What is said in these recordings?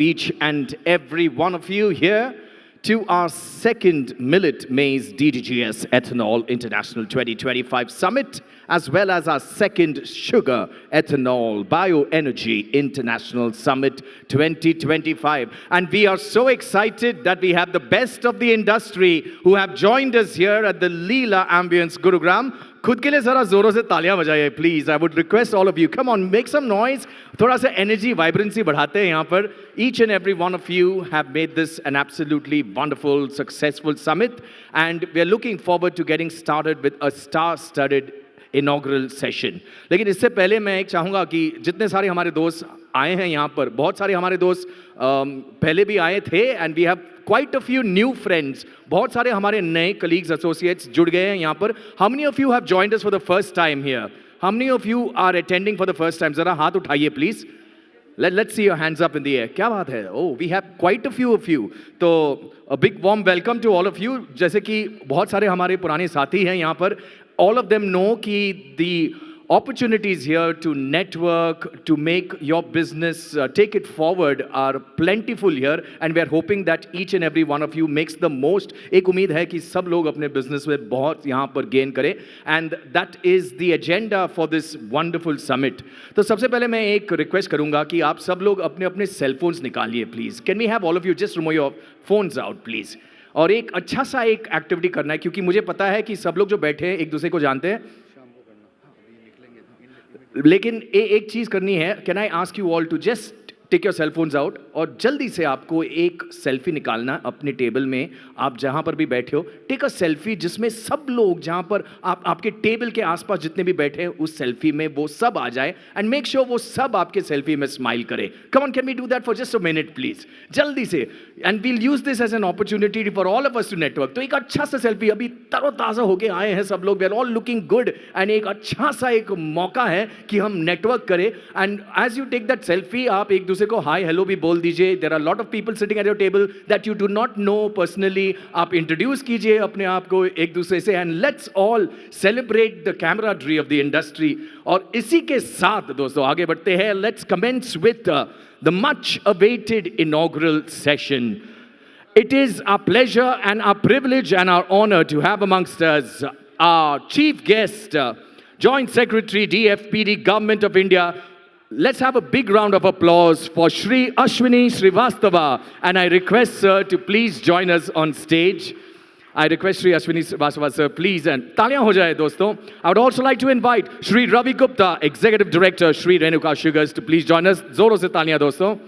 each and every one of you here to our second Millet Maize DDGS Ethanol International 2025 Summit, as well as our second Sugar Ethanol Bioenergy International Summit 2025. And we are so excited that we have the best of the industry who have joined us here at the Leela Ambience Gurugram. खुद के लिए जरा जोरों से तालियां बजाइए please. I would request all of you, come on, make some noise. थोड़ा सा एनर्जी, वाइब्रेंसी बढ़ाते हैं यहाँ पर. Each and every one of you have made this an absolutely wonderful, successful summit, and we are looking forward to getting started with a star-studded inaugural session. लेकिन इससे पहले मैं एक चाहूँगा कि जितने सारे हमारे दोस्त आए हैं यहाँ पर, बहुत सारे हमारे दोस्त पहले भी आए थे, and we have quite a few new friends. बहुत सारे हमारे नए colleagues, associates जुड़ गए हैं यहाँ पर. How many of you have joined us for the first time here? How many of you are attending for the first time? जरा हाथ उठाइए please. Let's see your hands up in the air. क्या बात है? Oh, we have quite a few of you. तो a big warm welcome to all of you. जैसे कि बहुत सारे हमारे पुराने साथी हैं यहाँ पर. All of them know कि the opportunities here to network, to make your business, take it forward are plentiful here, and we are hoping that each and every one of you makes the most. एक उम्मीद है कि सब लोग अपने business में बहुत यहाँ पर gain करें, and that is the agenda for this wonderful summit. तो सबसे पहले मैं एक request करूँगा कि आप सब लोग अपने अपने cell phones निकालिए please. Can we have all of you just remove your phones out please? और एक अच्छा सा एक एक्टिविटी करना है, क्योंकि मुझे पता है कि सब लोग जो बैठे हैं एक दूसरे को जानते हैं, लेकिन एक चीज करनी है. Can I ask you all to just take your cell phones out, और जल्दी से आपको एक सेल्फी निकालना अपने टेबल में. आप जहां पर भी बैठे हो, टेक अ सेल्फी जिसमें सब लोग, जहां पर आपके टेबल के आसपास जितने भी बैठे हैं, उस सेल्फी में वो सब आ जाए, एंड मेक श्योर वो सब आपके सेल्फी में स्माइल करे. Come on, can we do that for just a minute please, जल्दी से. And we'll use this as an opportunity for all of us to network. तो एक अच्छा सा सेल्फी, अभी तरोताजा होके आए हैं सब लोग, we are all looking good, and एक अच्छा सा एक मौका है कि हम नेटवर्क करें. And as you take that selfie, आप एक दूसरे को हाय हेलो भी बोल दीजिए. There are lot of people sitting at your table that you do not know personally. आप इंट्रोड्यूस कीजिए अपने आप को एक दूसरे से, and let's all celebrate the camaraderie of the industry. और इसी के साथ दोस्तों आगे बढ़ते हैं. Let's commence with the much awaited inaugural session. It is our pleasure and our privilege and our honor to have amongst us our chief guest, Joint Secretary, DFPD, Government of India. Let's have a big round of applause for Shri Ashwini Srivastava, and I request sir to please join us on stage. I request Shri Ashwini Srivastava sir, please, and taaliyan ho jaye doston. I would also like to invite Shri Ravi Gupta, Executive Director, Shri Renuka Sugars, to please join us. Zoron se taaliyan doston.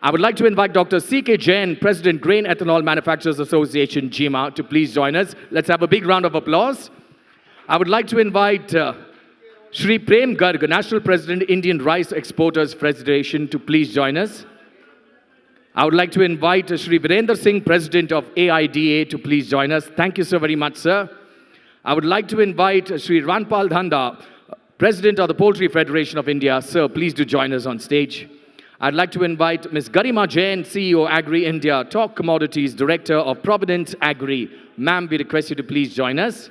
I would like to invite Dr. C.K. Jain, President, Grain Ethanol Manufacturers Association, GEMA, to please join us. Let's have a big round of applause. I would like to invite Shri Prem Garg, National President, Indian Rice Exporters Federation, to please join us. I would like to invite Shri Virender Singh, President of AIDA, to please join us. Thank you so very much, sir. I would like to invite Shri Ranpal Dhanda, President of the Poultry Federation of India. Sir, please do join us on stage. I'd like to invite Ms. Garima Jain, CEO, Agri India, Talk Commodities, Director of Providence Agri. Ma'am, we request you to please join us.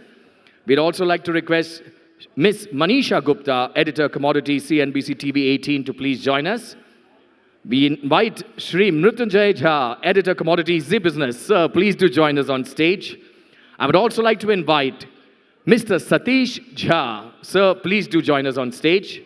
We'd also like to request Ms. Manisha Gupta, Editor, Commodities, CNBC TV 18, to please join us. We invite Shri Mrutyunjay Jha, Editor, Commodities, Zee Business. Sir, please do join us on stage. I would also like to invite Mr. Satish Jha. Sir, please do join us on stage.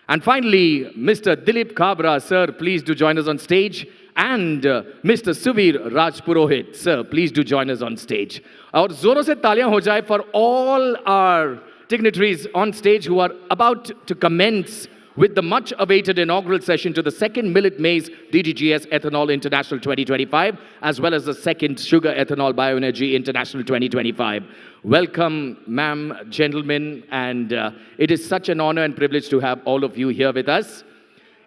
And finally, Mr. Dilip Kabra, sir, please do join us on stage. And Mr. Suvir Rajpurohit, sir, please do join us on stage. और जोरों से तालियां हो जाए for all our dignitaries on stage who are about to commence with the much awaited inaugural session to the second Millet Maize DDGS Ethanol International 2025, as well as the second Sugar Ethanol Bioenergy International 2025. Welcome, ma'am, gentlemen, and it is such an honor and privilege to have all of you here with us.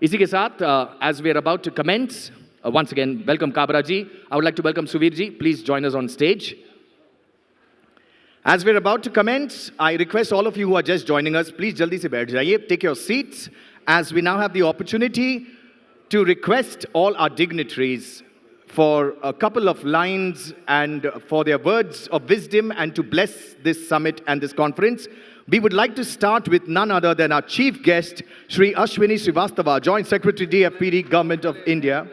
इसी के साथ, as we are about to commence, once again, welcome Kabra ji. I would like to welcome Suvir ji. Please join us on stage. As we're about to commence, I request all of you who are just joining us, please jaldi se baith jaiye, take your seats, as we now have the opportunity to request all our dignitaries for a couple of lines and for their words of wisdom and to bless this summit and this conference. We would like to start with none other than our chief guest, Shri Ashwini Srivastava, Joint Secretary, DFPD, Government of India.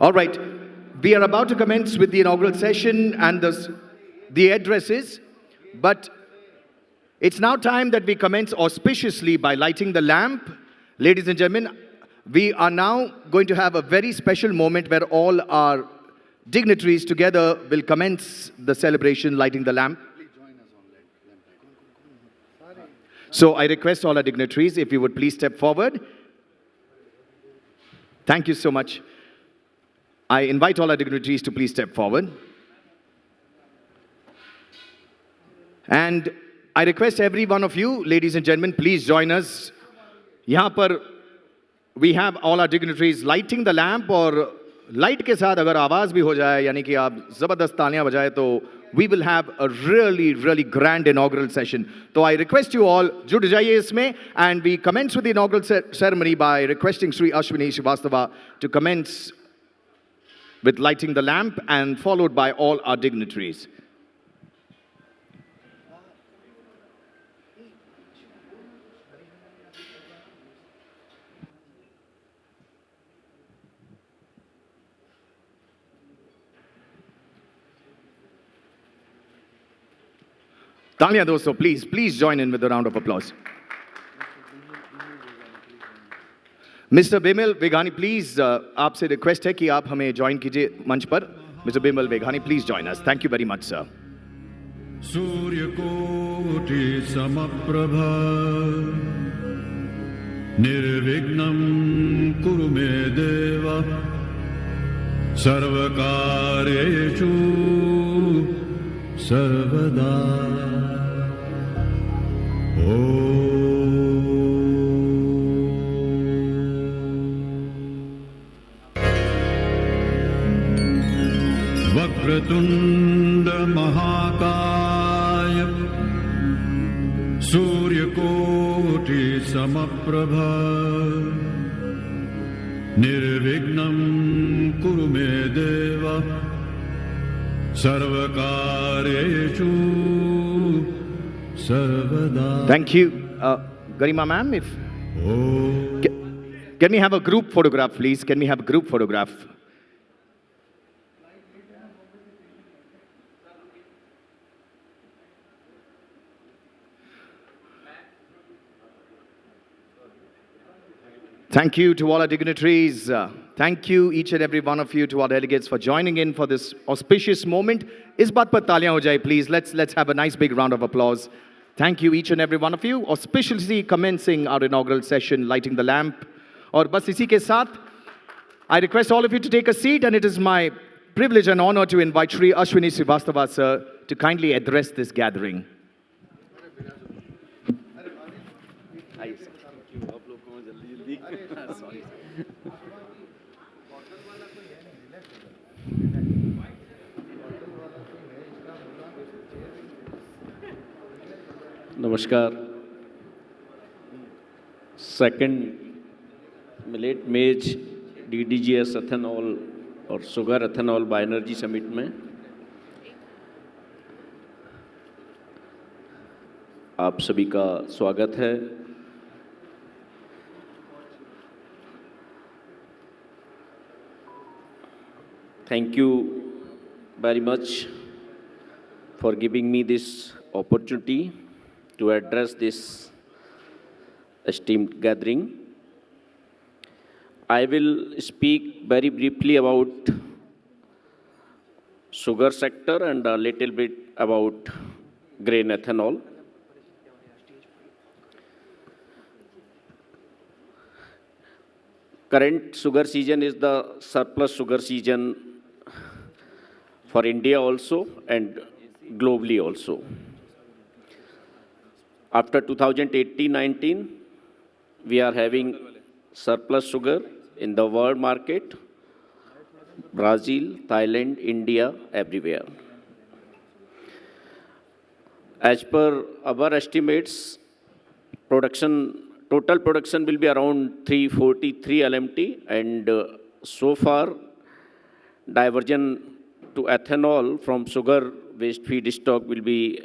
All right, we are about to commence with the inaugural session and the addresses, but it's now time that we commence auspiciously by lighting the lamp. Ladies and gentlemen, we are now going to have a very special moment where all our dignitaries together will commence the celebration, lighting the lamp. So I request all our dignitaries, if you would please step forward. Thank you so much. I invite all our dignitaries to please step forward. And I request every one of you, ladies and gentlemen, please join us. यहाँ पर we have all our dignitaries lighting the lamp, और light के साथ अगर आवाज भी हो जाए, यानी कि आप जबरदस्त तालियां बजाए, तो we will have a really grand inaugural session. So I request you all जुट जाइए इसमें, and we commence with the inaugural ceremony by requesting Sri Ashwini Srivastava to commence with lighting the lamp and followed by all our dignitaries. तालियां दोस्तों, please join in with a round of applause. Mr. Bimal Veghani, please, आपसे request है कि आप हमें join कीजिए मंच पर. Mr. Bimal Veghani, please join us. Thank you very much, sir. सूर्यकोटि समप्रभा निर्विघ्नं कुरु मे देव सर्वकार्येषु सर्वदा. वक्रतुंड महाकाय सूर्यकोटि समप्रभा निर्विघ्नं कुरु मे देव सर्वकार्येषु सर्वदा. Thank you. Garima ma'am, if can we have a group photograph, please? Can we have a group photograph? Thank you to all our dignitaries. Thank you, each and every one of you, to our delegates for joining in for this auspicious moment. इस बात पर तालियां हो जाए, please. Let's have a nice big round of applause. Thank you, each and every one of you. Auspiciously commencing our inaugural session, lighting the lamp. और बस इसी के साथ, I request all of you to take a seat, and it is my privilege and honor to invite Sri Ashwini Srivastava, sir, to kindly address this gathering. नमस्कार. Second millet मेज DDGS ethanol और sugar ethanol बायनर्जी summit में आप सभी का स्वागत है. Thank you very much for giving me this opportunity to address this esteemed gathering. I will speak very briefly about sugar sector and a little bit about grain ethanol. Current sugar season is the surplus sugar season for India also and globally also. After 2018-19, we are having surplus sugar in the world market, Brazil, Thailand, India, everywhere. As per our estimates, total production will be around 343 LMT, and so far diversion to ethanol from sugar waste feedstock will be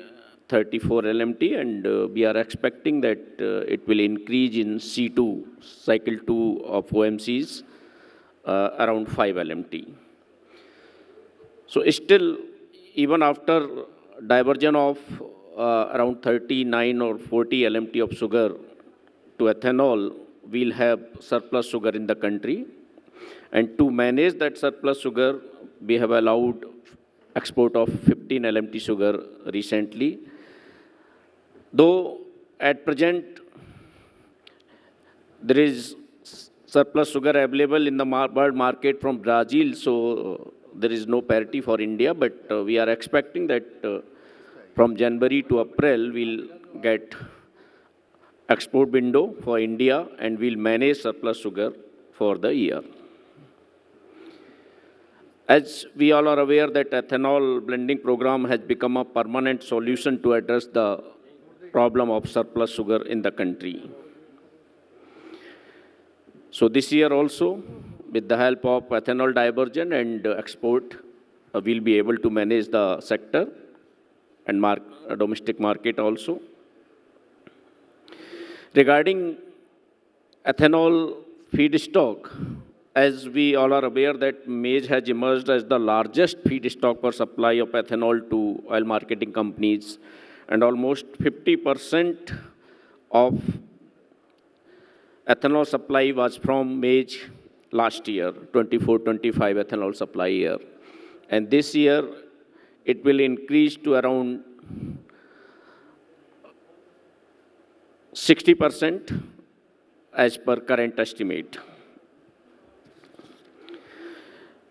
34 LMT, and we are expecting that it will increase in C2, cycle 2 of OMCs around 5 LMT. So still, even after diversion of around 39 or 40 LMT of sugar to ethanol, we'll have surplus sugar in the country. And to manage that surplus sugar, we have allowed export of 15 LMT sugar recently. Though at present there is surplus sugar available in the world market from Brazil, so there is no parity for India, but we are expecting that from January to April, we'll get export window for India and we'll manage surplus sugar for the year. As we all are aware that ethanol blending program has become a permanent solution to address the problem of surplus sugar in the country. So this year also, with the help of ethanol diversion and export, we'll be able to manage the sector and domestic market also. Regarding ethanol feedstock, as we all are aware that maize has emerged as the largest feedstock for supply of ethanol to oil marketing companies, and almost 50% of ethanol supply was from maize last year, 24-25 ethanol supply year. And this year, it will increase to around 60% as per current estimate.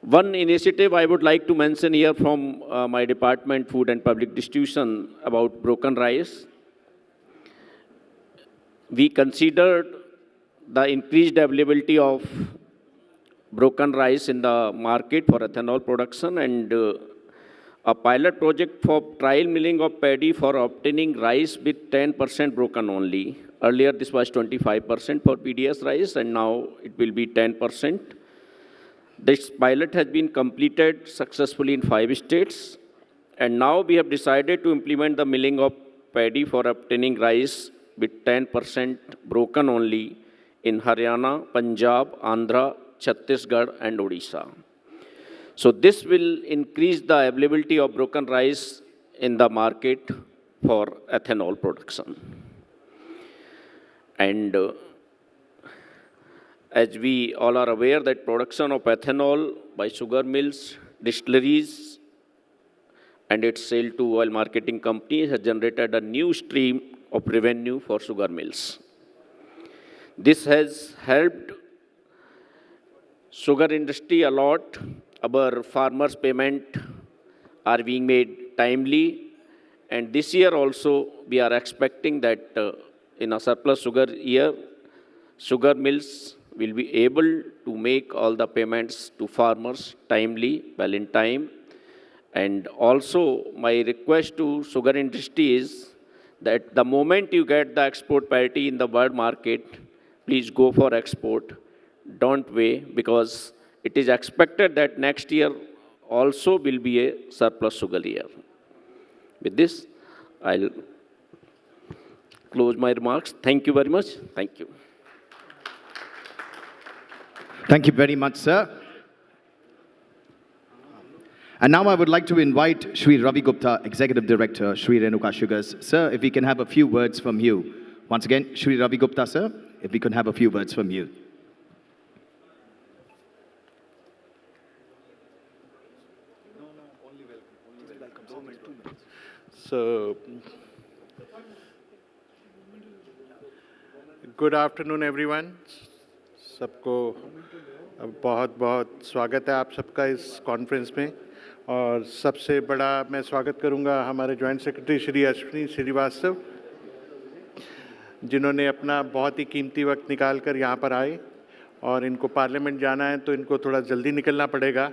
One initiative I would like to mention here from my department, Food and Public Distribution, about broken rice. We considered the increased availability of broken rice in the market for ethanol production and a pilot project for trial milling of paddy for obtaining rice with 10% broken only. Earlier, this was 25% for PDS rice, and now it will be 10%. This pilot has been completed successfully in 5 states, and now we have decided to implement the milling of paddy for obtaining rice with 10% broken only in Haryana, Punjab, Andhra, Chhattisgarh, and Odisha. So this will increase the availability of broken rice in the market for ethanol production. And as we all are aware that production of ethanol by sugar mills, distilleries, and its sale to oil marketing companies has generated a new stream of revenue for sugar mills. This has helped sugar industry a lot. Our farmers' payment are being made timely, and this year also we are expecting that in a surplus sugar year, sugar mills will be able to make all the payments to farmers timely, well in time. And also my request to sugar industry is that the moment you get the export parity in the world market, please go for export. Don't wait, because it is expected that next year also will be a surplus sugar year. With this, I'll close my remarks. Thank you very much. Thank you. Thank you very much, sir. And now I would like to invite Shri Ravi Gupta, Executive Director, Shri Renuka Sugars. Sir, if we can have a few words from you. Once again, Shri Ravi Gupta, sir, if we can have a few words from you. So, good afternoon everyone. सबको बहुत बहुत स्वागत है आप सबका इस conference में, और सबसे बड़ा मैं स्वागत करूंगा हमारे जॉइंट सेक्रेटरी श्री अश्विनी श्रीवास्तव, जिन्होंने अपना बहुत ही कीमती वक्त निकाल कर यहाँ पर आए, और इनको पार्लियामेंट जाना है तो इनको थोड़ा जल्दी निकलना पड़ेगा,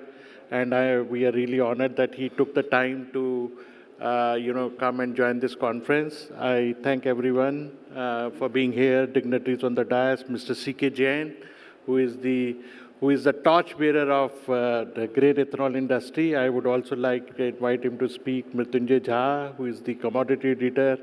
and we are really honoured that he took the time to come and join this conference. I thank everyone for being here, dignitaries on the dais, Mr. C.K. Jain, who is the torchbearer of the great ethanol industry. I would also like to invite him to speak, Mrityunjay Jha, who is the commodity editor,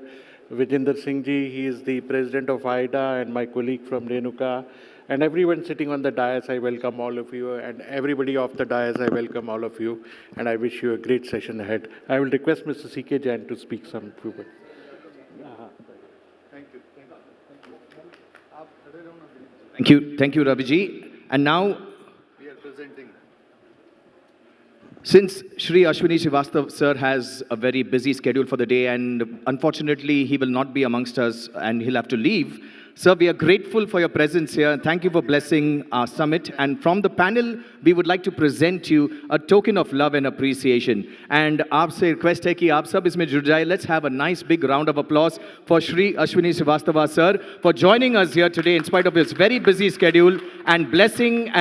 Vijender Singh Ji, he is the president of IDA and my colleague from Renuka, And everyone sitting on the dais, I welcome all of you, and everybody off the dais, I welcome all of you, and I wish you a great session ahead. I will request Mr. C.K. Jain to speak some few words. Thank you, Raviji. And now, since Shri Ashwini Srivastava sir has a very busy schedule for the day and unfortunately he will not be amongst us and he'll have to leave, sir, we are grateful for your presence here. Thank you for blessing our summit. And from the panel, we would like to present you a token of love and appreciation. And आपसे request है कि आप सब इसमें जुड़ जाए. Let's have a nice big round of applause for Shri Ashwini Srivastava sir for joining us here today in spite of his very busy schedule and blessing